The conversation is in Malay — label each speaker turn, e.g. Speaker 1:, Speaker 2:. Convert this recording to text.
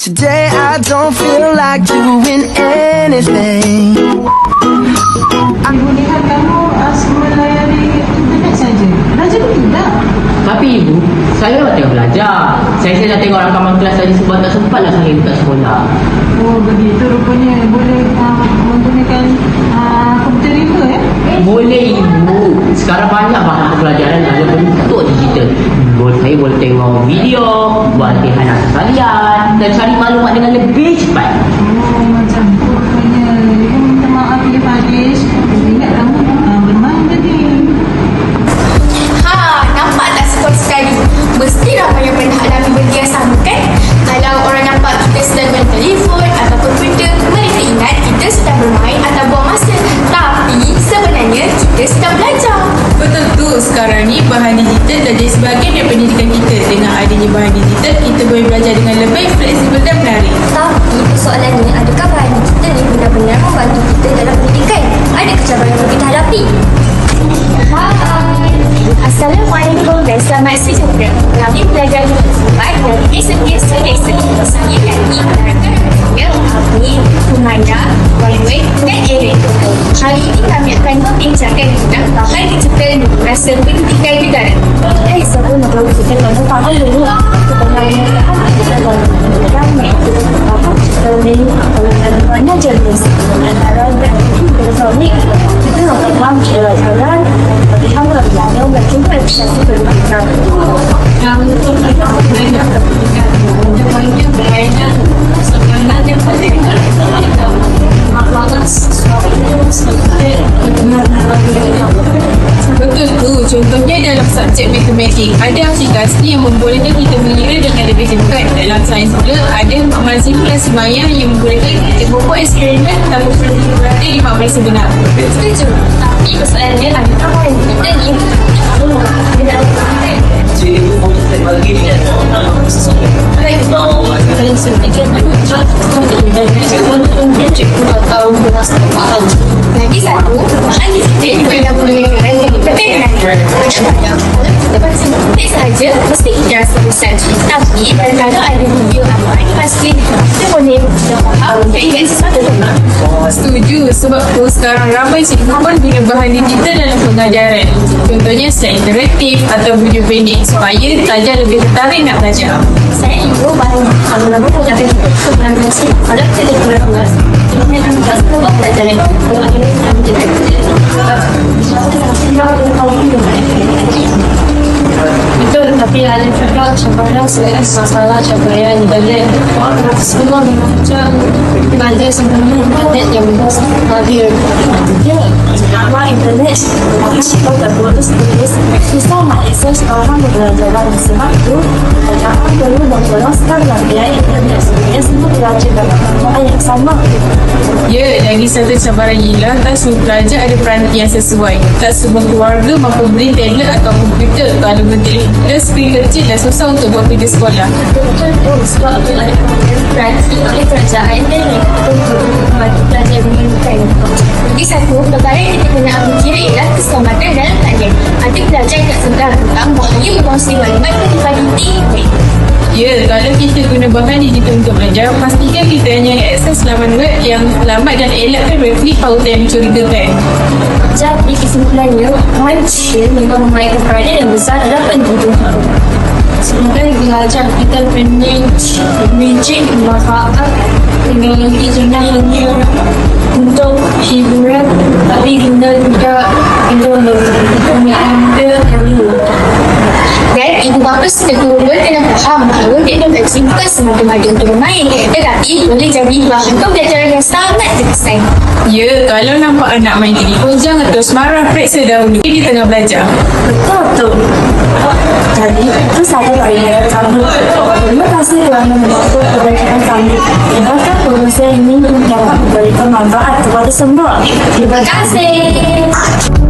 Speaker 1: Today I don't feel like doing anything.
Speaker 2: Ibu lihat kamu melayani internet saja. Belajar tu tidak.
Speaker 3: Tapi ibu, saya tengah belajar. Saya dah tengok rakaman kelas tadi sebab tak sempatlah saya dekat sekolah.
Speaker 2: Oh begitu rupanya. Boleh menggunakan komputer ibu ya?
Speaker 3: Boleh ibu. Sekarang banyak bahan pelajaran ada bentuk digital. Saya boleh tengok video, buat latihan asas harian dan cari maklumat dengan lebih cepat.
Speaker 2: Oh macam tu rupanya. Minta maaf ya Fadiz. Ingat kamu bermain tadi.
Speaker 4: Nampak tak sekali-sekali? Mesti ramai yang pernah alami benda yang sama kan? Kalau orang nampak kita sedang main telefon atau komputer, mereka ingat kita sedang bermain atau buang masa. Tapi sebenarnya kita sedang belajar.
Speaker 5: Betul tu, sekarang ni bahan digital dah jadi sebahagian dari pendidikan kita. Dengan adanya bahan digital, kita boleh belajar dengan lebih fleksibel dan menarik.
Speaker 4: Tapi persoalannya, adakah bahan digital ni benar-benar membantu kita dalam pendidikan? Ada cabaran yang kita hadapi? Hai, Assalamualaikum dan selamat sejahtera. Kami belajar tempat dari biasa-biasa lesson. Saya kami menerangkan ya, Abi, Umaya, Wai dan Erin. Hari ini kami akan membincangkan tentang bahan digital di masa pendidikan negara. Sebelum kita faham dulu kebenaran kita mana jenis antara elektronik itu memang jalan tapi hanya yang berjumpa bisa bermakna yang itu banyak banyak sebenarnya penting
Speaker 5: Betul tu, contohnya dalam subjek matematik ada aplikasi yang membolehkan kita mengira dengan lebih cepat. Dalam sains pula ada makmal simpulan semaya yang membolehkan kita membuat eksperimen tanpa perlu berada di makmal sebenar.
Speaker 4: Setuju, tapi persoalannya adakah orang kita ni tidak
Speaker 3: Jadi ibu mau kita bagi ni
Speaker 4: lagi satu, bahan digital juga dah boleh tidak sahaja mesti kita rasa besar. Tapi kadang-kadang ada video atau animasi kita boleh faham dan ingat sesuatu.
Speaker 5: Setuju, sebab tu sekarang ramai cikgu pun guna bahan digital dalam pengajaran. Contohnya slide interaktif atau video pendek supaya pelajar lebih tertarik nak belajar.
Speaker 4: Saya ibu bahan kalau lama pun ada sebenarnya sih kalau kita kurang ini kan tak sebab belajar kalau ini kan jadi betul, tapi ada juga cabaran masalah cabaran internet. Semua macam ada sebenarnya internet yang hadir. Apa internet masih tak terputus susah mengakses orang pembelajaran sebab itu jangan perlu memperluaskan biaya internet sebenarnya semua pelajar dapat manfaat yang sama.
Speaker 5: Ya, lagi satu cabaran ialah tak semua pelajar ada peranti yang sesuai. Tak semua keluarga mampu beli tablet atau komputer. Kalau beli skrin kecil dah susah untuk buat kerja sekolah.
Speaker 4: Betul tu, sebab ada peranti oleh kerajaan dan untuk membantu pelajar menggunakan. Lagi satu, perkara yang kita kena ambil kira ialah keselamatan dalam talian. Ada pelajar yang tak sedar tentang bahaya berkongsi maklumat kepada email.
Speaker 5: Ya, kalau kita guna bahan digital untuk belajar, pastikan kita hanya akses laman web yang selamat dan elakkan replik pautan yang mencurigakan.
Speaker 4: Jadi kesimpulannya, manusia memang memainkan peranan yang besar dalam pendidikan. Sebenarnya belajar kita menunjukkan manfaat teknologi sebenarnya untuk hiburan, tapi kita juga untuk penggunaan yang dan ibu bapa setelah kena faham bahawa teknologi bukan semata-mata untuk bermain, tetapi boleh jadi bahan pembelajaran yang sangat terkesan.
Speaker 5: Ya, kalau nampak anak main telefon, jangan terus marah, periksa dahulu dia tengah belajar.
Speaker 4: Betul. Jadi, itu saya bagi kamu. Terima kasih kerana membantu kebaikan kami. Bahkan proses ini dapat memberikan manfaat kepada semua. Terima kasih.